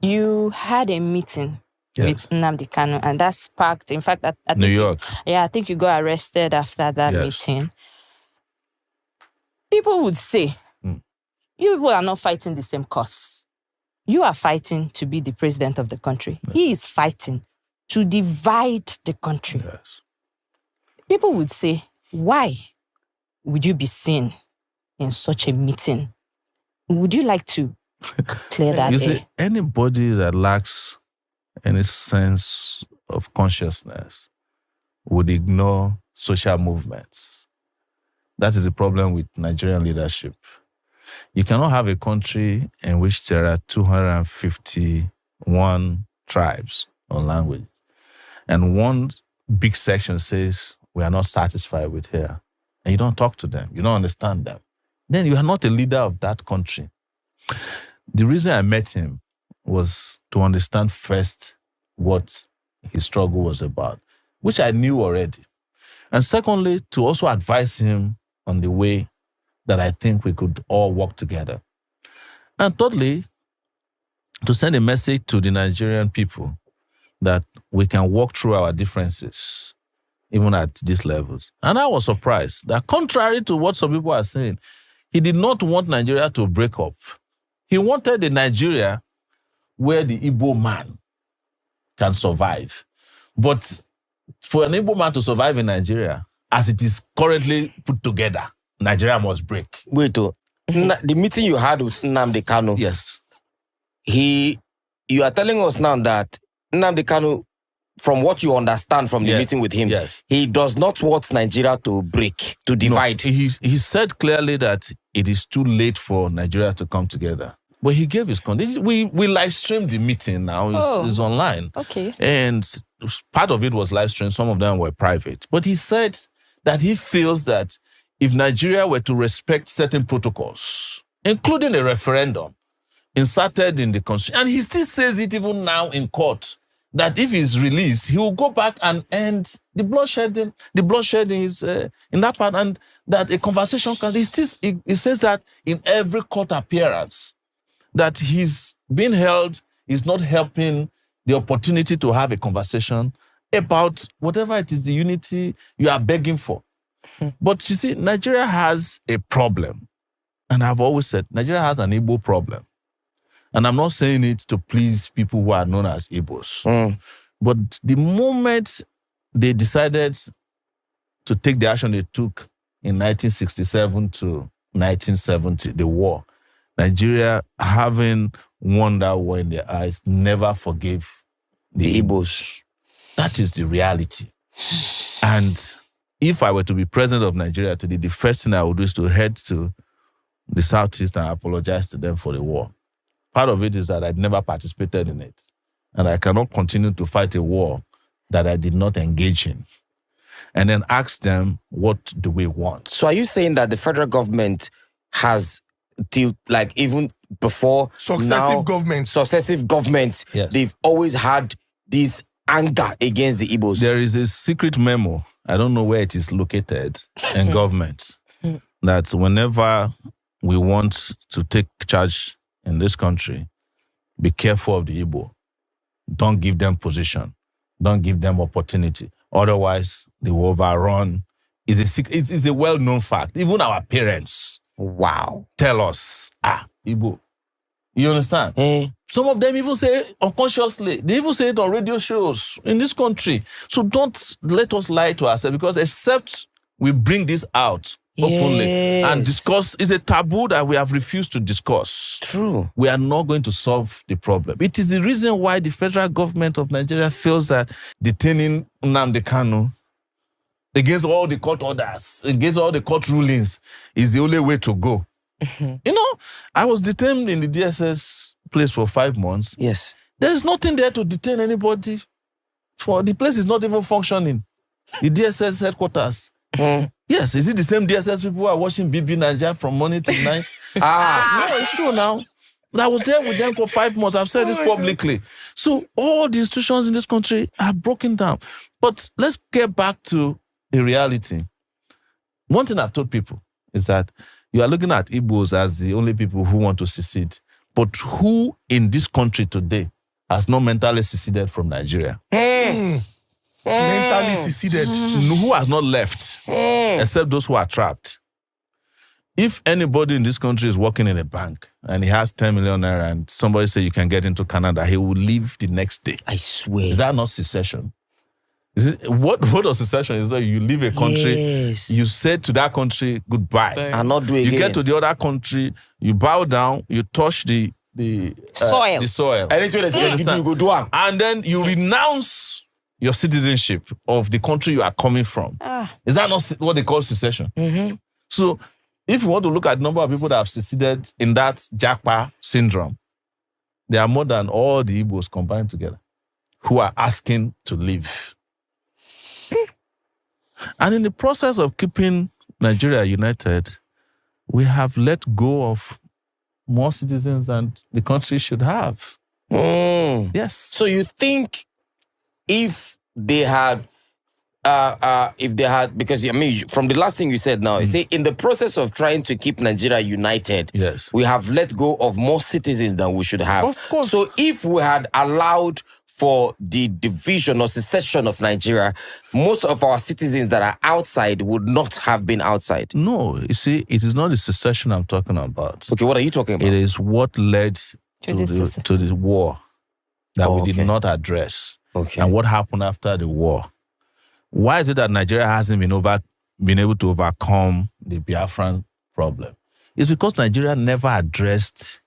you had a meeting with Nnamdi Kanu, and that sparked, in fact, I think New York. I think you got arrested after that meeting. People would say, you people are not fighting the same cause. You are fighting to be the president of the country. Yes. He is fighting to divide the country. Yes. People would say, why would you be seen in such a meeting? Would you like to clear that You air? see, anybody that lacks any sense of consciousness would ignore social movements. That is the problem with Nigerian leadership. You cannot have a country in which there are 251 tribes or languages, and one big section says, we are not satisfied with here, and you don't talk to them, you don't understand them. Then you are not a leader of that country. The reason I met him was to understand first what his struggle was about, which I knew already. And secondly, to also advise him on the way that I think we could all work together. And thirdly, to send a message to the Nigerian people that we can walk through our differences, even at these levels. And I was surprised that, contrary to what some people are saying, he did not want Nigeria to break up. He wanted a Nigeria where the Igbo man can survive. But for an Igbo man to survive in Nigeria, as it is currently put together, Nigeria must break. Wait, the meeting you had with Nnamdi Kanu. Yes. You are telling us now that Nnamdi Kanu, from what you understand from the meeting with him, he does not want Nigeria to break, to divide. No, he said clearly that it is too late for Nigeria to come together. But he gave his conditions. We live streamed the meeting now. It's online. Okay. And part of it was live streamed. Some of them were private. But he said that he feels that if Nigeria were to respect certain protocols, including a referendum inserted in the constitution, and he still says it even now in court, that if he's released, he will go back and end the bloodshedding. The bloodshedding is in that part, and that a conversation can. He says that in every court appearance, that he's being held is not helping the opportunity to have a conversation about whatever it is, the unity you are begging for. But you see, Nigeria has a problem. And I've always said, Nigeria has an Igbo problem. And I'm not saying it to please people who are known as Igbos. But the moment they decided to take the action they took in 1967 to 1970, the war, Nigeria, having won that war in their eyes, never forgave the Igbos. That is the reality. And if I were to be president of Nigeria today, the first thing I would do is to head to the Southeast and apologize to them for the war. Part of it is that I'd never participated in it. And I cannot continue to fight a war that I did not engage in. And then ask them, what do we want? So are you saying that the federal government has, till like even before successive governments, they've always had this anger against the Igbos? There is a secret memo, I don't know where it is located, in government, that whenever we want to take charge in this country, be careful of the Igbo. Don't give them position. Don't give them opportunity. Otherwise, they will overrun. It's a well-known fact. Even our parents tell us, Igbo. You understand? Some of them even say unconsciously. They even say it on radio shows in this country. So don't let us lie to ourselves, because except we bring this out openly and discuss, it's a taboo that we have refused to discuss. True. We are not going to solve the problem. It is the reason why the federal government of Nigeria feels that detaining Nnamdi Kanu against all the court orders, against all the court rulings, is the only way to go. You know, I was detained in the DSS place for 5 months. Yes. There is nothing there to detain anybody. The place is not even functioning. The DSS headquarters. Yes, is it the same DSS people who are watching BB Nigeria from morning to night? No, it's true now. I was there with them for 5 months. I've said this publicly. So all the institutions in this country are broken down. But let's get back to the reality. One thing I've told people is that you are looking at Igbos as the only people who want to secede. But who in this country today has not mentally seceded from Nigeria? Mentally seceded. Who has not left? Except those who are trapped. If anybody in this country is working in a bank and he has 10 million naira and somebody say you can get into Canada, he will leave the next day. I swear. Is that not secession? Is it what is secession? Is that you leave a country, you say to that country goodbye, and not do it again. You get to the other country, you bow down, you touch the soil. And then you renounce your citizenship of the country you are coming from. Is that not what they call secession? So if you want to look at the number of people that have seceded in that Japa syndrome, there are more than all the Igbos combined together who are asking to leave. And in the process of keeping Nigeria united, we have let go of more citizens than the country should have. Yes. So you think if they had, because I mean, from the last thing you said now, you say in the process of trying to keep Nigeria united, yes, we have let go of more citizens than we should have. Of course. So if we had allowed for the division or secession of Nigeria, most of our citizens that are outside would not have been outside. No, you see, it is not the secession I'm talking about. Okay, what are you talking about? It is what led to the war that we did not address. Okay. And what happened after the war. Why is it that Nigeria hasn't been able to overcome the Biafran problem? It's because Nigeria never addressed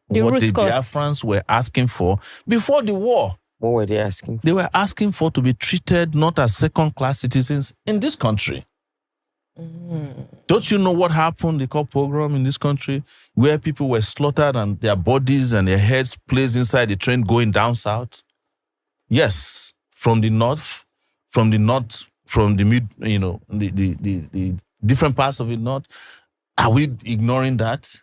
what the Biafrans were asking for before the war. What were they asking for? They were asking for to be treated not as second-class citizens in this country. Don't you know what happened, the called pogrom in this country, where people were slaughtered and their bodies and their heads placed inside the train going down south? Yes, from the north, from the mid, the different parts of the north. Are we ignoring that?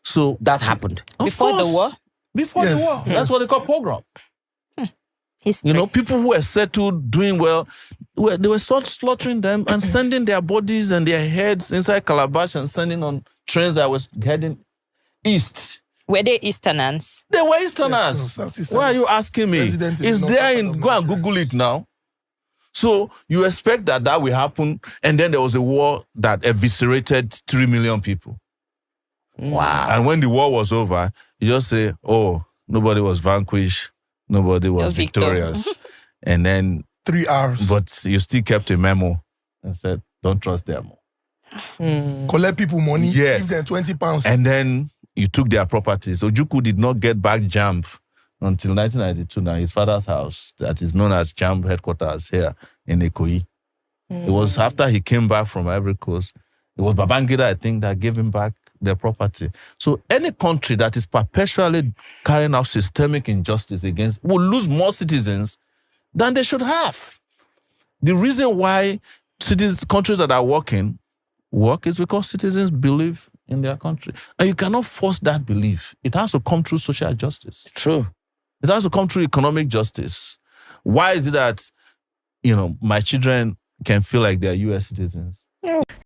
So that happened before the war. Before the war, that's what they call pogrom. History. People who were settled, doing well, they were slaughtering them and sending their bodies and their heads inside calabash and sending on trains that was heading east. Were they Easterners? They were Easterners. Yes, Why are you asking me? It's there go and Google it now. So you expect that will happen, and then there was a war that eviscerated 3 million people. Wow. And when the war was over, you just say, oh, nobody was vanquished, nobody was victorious. And then 3 hours. But you still kept a memo and said, don't trust them. Collect people money, yes, give them 20 pounds. And then you took their properties. Ojukwu did not get back JAMB until 1992 now, his father's house, that is known as JAMB headquarters here in Ikoyi. It was after he came back from Ivory Coast. It was Babangida, I think, that gave him back their property. So any country that is perpetually carrying out systemic injustice against will lose more citizens than they should have. The reason why countries that are work is because citizens believe in their country. And you cannot force that belief. It has to come through social justice. True. It has to come through economic justice. Why is it that, my children can feel like they're US citizens